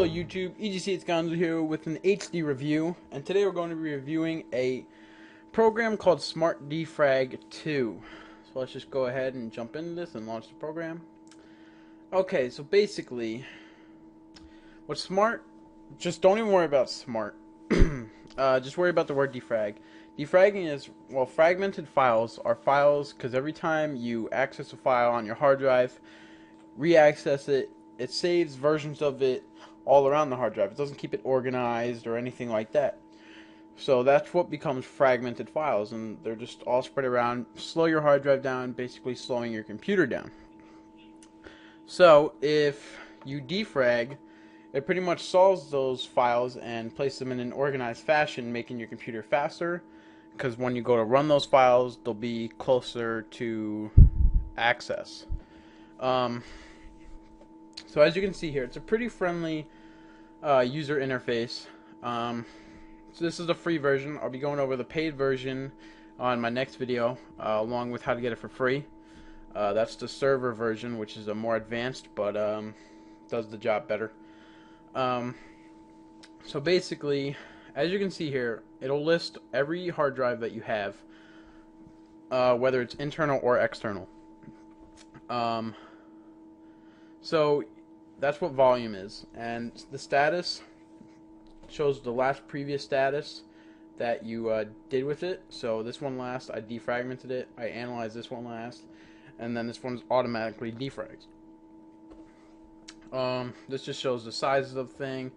Hello YouTube, EGC it's Gonzo here with an HD review, and today we're going to be reviewing a program called Smart Defrag 2. So let's just go ahead and jump into this and launch the program. Okay, so basically, what's Smart, just don't even worry about Smart. Just worry about the word defrag. Defragging is, well, fragmented files are files because every time you access a file on your hard drive, re-access it, it saves versions of it all around the hard drive. It doesn't keep it organized or anything like that. So that's what becomes fragmented files, and they're just all spread around. Slow your hard drive down, basically slowing your computer down. So if you defrag, it pretty much solves those files and places them in an organized fashion, making your computer faster, because when you go to run those files, they'll be closer to access. So as you can see here, it's a pretty friendly user interface. So this is a free version. I'll be going over the paid version on my next video, along with how to get it for free. That's the server version, which is a more advanced, but does the job better. So basically, as you can see here, it'll list every hard drive that you have, whether it's internal or external. So that's what volume is, and the status shows the last previous status that you did with it. So this one last, I defragmented it, I analyzed this one last, and then this one's automatically defragged. This just shows the sizes of the thing,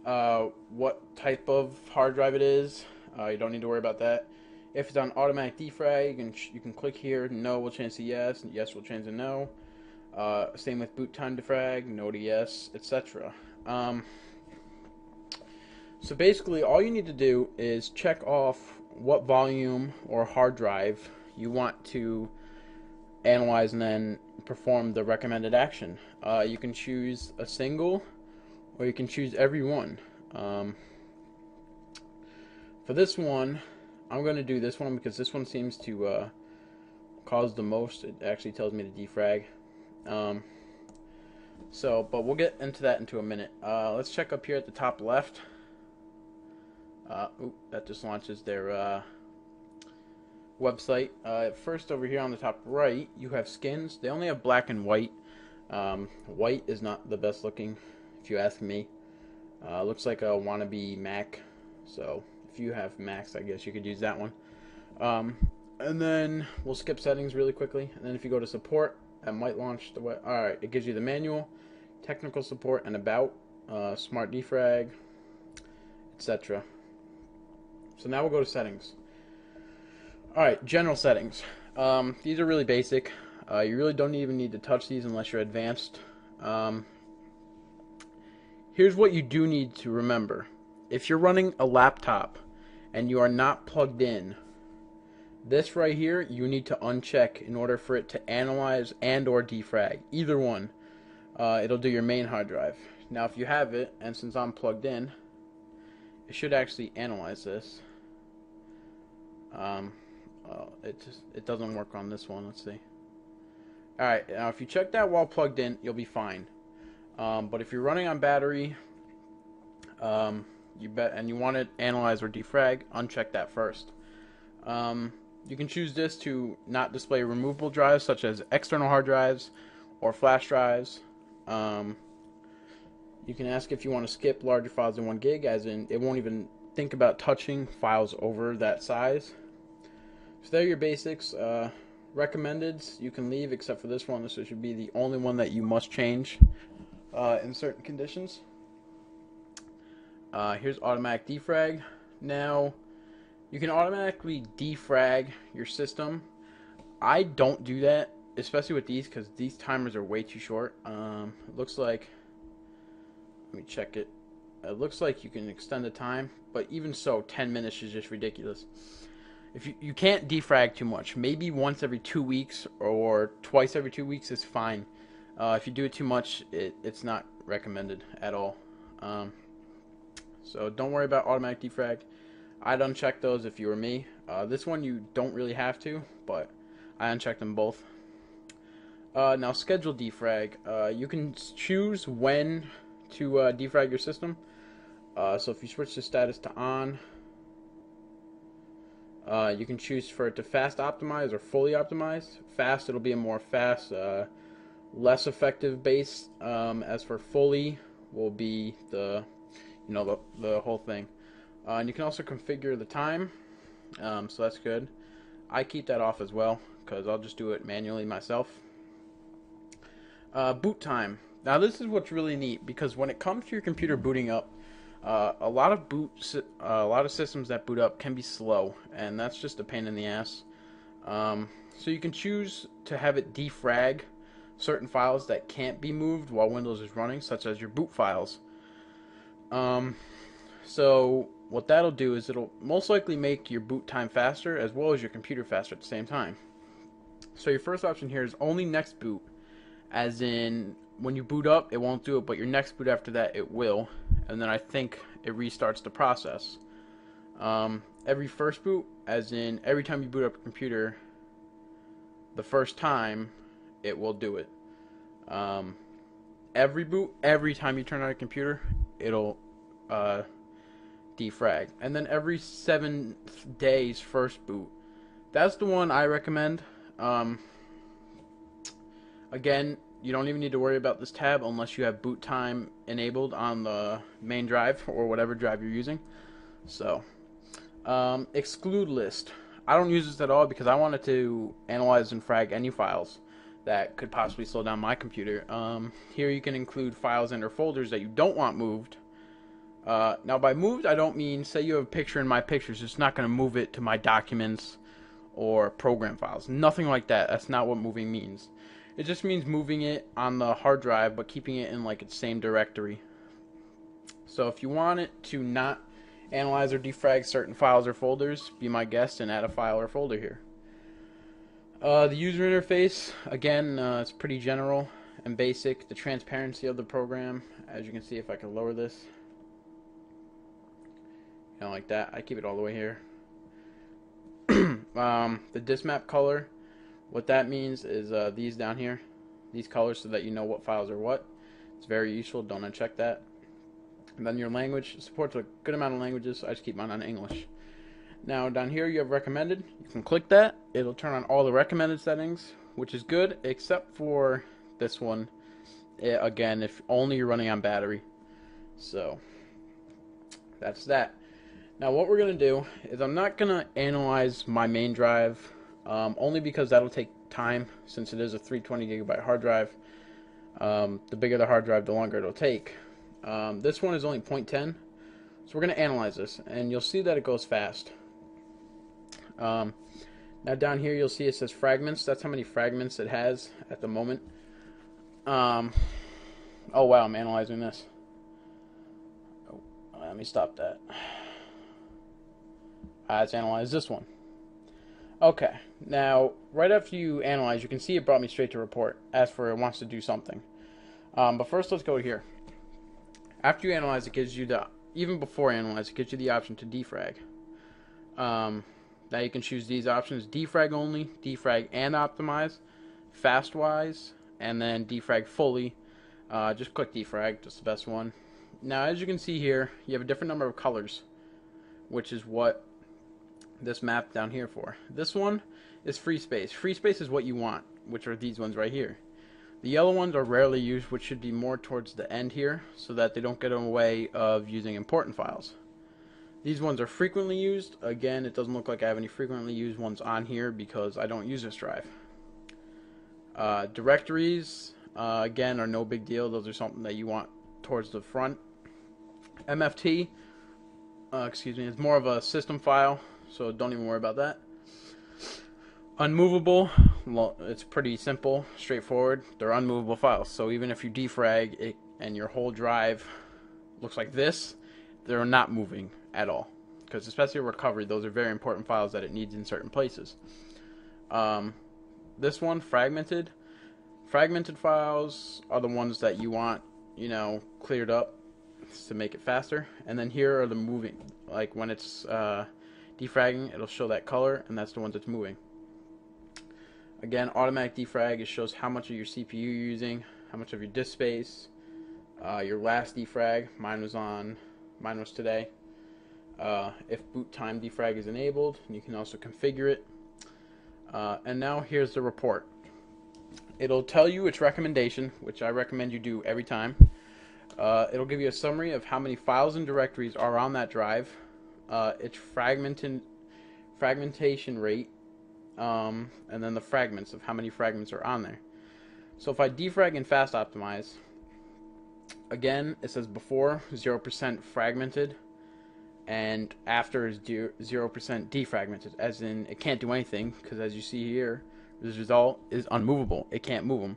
what type of hard drive it is. You don't need to worry about that. If it's on automatic defrag, you can click here. No will change to yes, and yes will change to no. Same with boot time defrag, no to yes, etc. So basically, all you need to do is check off what volume or hard drive you want to analyze and then perform the recommended action. You can choose a single, or you can choose every one. For this one, I'm going to do this one because this one seems to cause the most. It actually tells me to defrag. But we'll get into that into a minute. Let's check up here at the top left. That just launches their website. First, over here on the top right, you have skins. They only have black and white. White is not the best looking, if you ask me. Looks like a wannabe Mac. So if you have Macs, I guess you could use that one. And then we'll skip settings really quickly. And then if you go to support, that might launch the web. Alright, it gives you the manual, technical support, and about, Smart Defrag, etc. So now we'll go to settings. Alright, general settings. These are really basic. You really don't even need to touch these unless you're advanced. Here's what you do need to remember. If you're running a laptop and you are not plugged in, this right here you need to uncheck in order for it to analyze and or defrag. Either one. It'll do your main hard drive. Now if you have it, and since I'm plugged in, it should actually analyze this. It doesn't work on this one. Let's see. Alright, now if you check that while plugged in, you'll be fine. But if you're running on battery, and you want to analyze or defrag, uncheck that first. You can choose this to not display removable drives such as external hard drives or flash drives. You can ask if you want to skip larger files than 1 gig, as in it won't even think about touching files over that size. So there are your basics. Recommendeds you can leave except for this one. This should be the only one that you must change in certain conditions. Here's automatic defrag. Now you can automatically defrag your system. I don't do that, especially with these, because these timers are way too short. It looks like, let me check it. It looks like you can extend the time, but even so, 10 minutes is just ridiculous. If you can't defrag too much. Maybe once every 2 weeks or twice every 2 weeks is fine. If you do it too much, it's not recommended at all. So don't worry about automatic defrag. I'd uncheck those if you were me. This one you don't really have to, but I unchecked them both. Now schedule defrag. You can choose when to defrag your system. So if you switch the status to on, you can choose for it to fast optimize or fully optimize. Fast, it'll be a more fast, less effective base. As for fully, will be the the whole thing. And you can also configure the time, so that's good. I keep that off as well because I'll just do it manually myself. Boot time. Now this is what's really neat, because when it comes to your computer booting up, a lot of systems that boot up can be slow, and that's just a pain in the ass. So you can choose to have it defrag certain files that can't be moved while Windows is running, such as your boot files. So what that'll do is it'll most likely make your boot time faster as well as your computer faster at the same time. So your first option here is only next boot, as in when you boot up it won't do it, but your next boot after that it will, and then I think it restarts the process. Every first boot, as in every time you boot up a computer the first time, it will do it. Every boot, every time you turn on a computer, it'll defrag. And then every 7 days first boot. That's the one I recommend. Again, you don't even need to worry about this tab unless you have boot time enabled on the main drive or whatever drive you're using. So, exclude list. I don't use this at all because I wanted to analyze and frag any files that could possibly slow down my computer. Here you can include files and or folders that you don't want moved. Now by moved, I don't mean, say you have a picture in my pictures, it's not going to move it to my documents or program files. Nothing like that. That's not what moving means. It just means moving it on the hard drive but keeping it in like its same directory. So if you want it to not analyze or defrag certain files or folders, be my guest and add a file or folder here. The user interface, again, it's pretty general and basic. The transparency of the program, as you can see if I can lower this, like that. I keep it all the way here. The disk map color, what that means is these down here, these colors, so that you know what files are what. It's very useful. Don't uncheck that. And then your language supports a good amount of languages. I just keep mine on English. Now down here you have recommended. You can click that. It'll turn on all the recommended settings, which is good, except for this one. Again, if only you're running on battery. So that's that. Now what we're going to do is I'm not going to analyze my main drive, only because that'll take time, since it is a 320 gigabyte hard drive. The bigger the hard drive, the longer it'll take. This one is only 0.10, so we're going to analyze this, and you'll see that it goes fast. Now down here you'll see it says fragments. That's how many fragments it has at the moment. Oh wow, I'm analyzing this. Oh, let me stop that. Let's analyze this one. Okay, now right after you analyze, you can see it brought me straight to report, as for it wants to do something. But first let's go here. After you analyze, it gives you the, even before analyze, it gives you the option to defrag. Now you can choose these options: defrag only, defrag and optimize, fastwise, and then defrag fully. Just click defrag, just the best one. Now as you can see here, you have a different number of colors, which is what this map down here for. This one is free space. Free space is what you want, which are these ones right here. The yellow ones are rarely used, which should be more towards the end here, so that they don't get in the way of using important files. These ones are frequently used. Again, it doesn't look like I have any frequently used ones on here because I don't use this drive. Directories, again, are no big deal. Those are something that you want towards the front. MFT, it's more of a system file, so don't even worry about that. Unmovable, well, it's pretty simple, straightforward. They're unmovable files, so even if you defrag it and your whole drive looks like this, they're not moving at all, because especially recovery, those are very important files that it needs in certain places. This one, fragmented files are the ones that you want, cleared up to make it faster. And then here are the moving, like when it's defragging, it'll show that color, and that's the ones that's moving. Again, automatic defrag, it shows how much of your CPU you're using, how much of your disk space, your last defrag. Mine was today. If boot time defrag is enabled, you can also configure it. And now here's the report. It'll tell you its recommendation, which I recommend you do every time. It'll give you a summary of how many files and directories are on that drive, its fragmentation rate, and then the fragments of how many fragments are on there. So if I defrag and fast optimize, again, it says before 0% fragmented, and after is 0% defragmented, as in it can't do anything, because as you see here, this result is unmovable. It can't move them.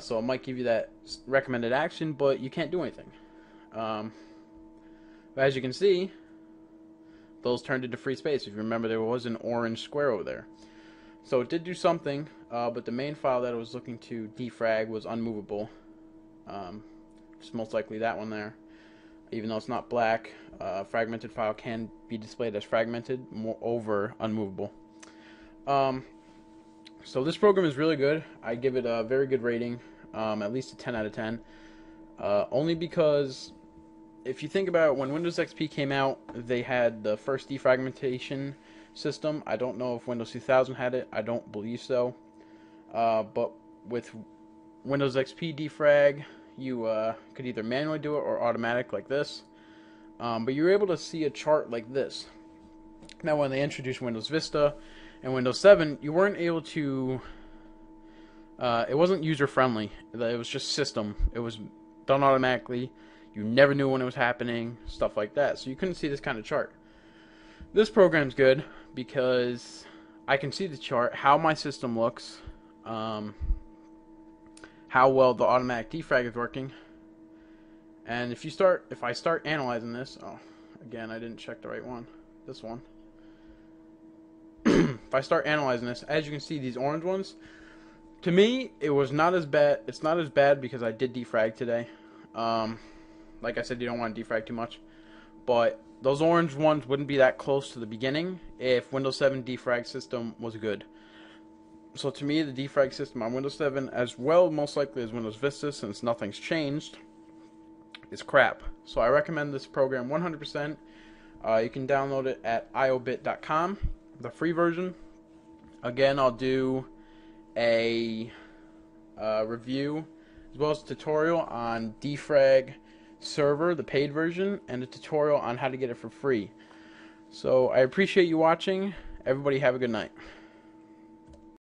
So it might give you that recommended action, but you can't do anything. But as you can see, those turned into free space. If you remember, there was an orange square over there. So it did do something, but the main file that it was looking to defrag was unmovable. It's most likely that one there. Even though it's not black, fragmented file can be displayed as fragmented, moreover unmovable. So this program is really good. I give it a very good rating, at least a 10 out of 10. Only because if you think about it, when Windows XP came out, they had the first defragmentation system. I don't know if Windows 2000 had it. I don't believe so. But with Windows XP defrag, you could either manually do it or automatic like this. But you're able to see a chart like this. Now when they introduced Windows Vista and Windows 7, you weren't able to, it wasn't user friendly. It was just system. It was done automatically. You never knew when it was happening, stuff like that. So you couldn't see this kind of chart. This program's good because I can see the chart, how my system looks, how well the automatic defrag is working. And if I start analyzing this, oh, again, I didn't check the right one. This one. If I start analyzing this, as you can see, these orange ones, to me, it was not as bad. It's not as bad because I did defrag today. Like I said, you don't want to defrag too much. But those orange ones wouldn't be that close to the beginning if Windows 7 defrag system was good. So to me, the defrag system on Windows 7, as well most likely as Windows Vista, since nothing's changed, is crap. So I recommend this program 100%. You can download it at iobit.com, the free version. Again, I'll do a review as well as a tutorial on Defrag Server, the paid version, and a tutorial on how to get it for free. So I appreciate you watching. Everybody have a good night.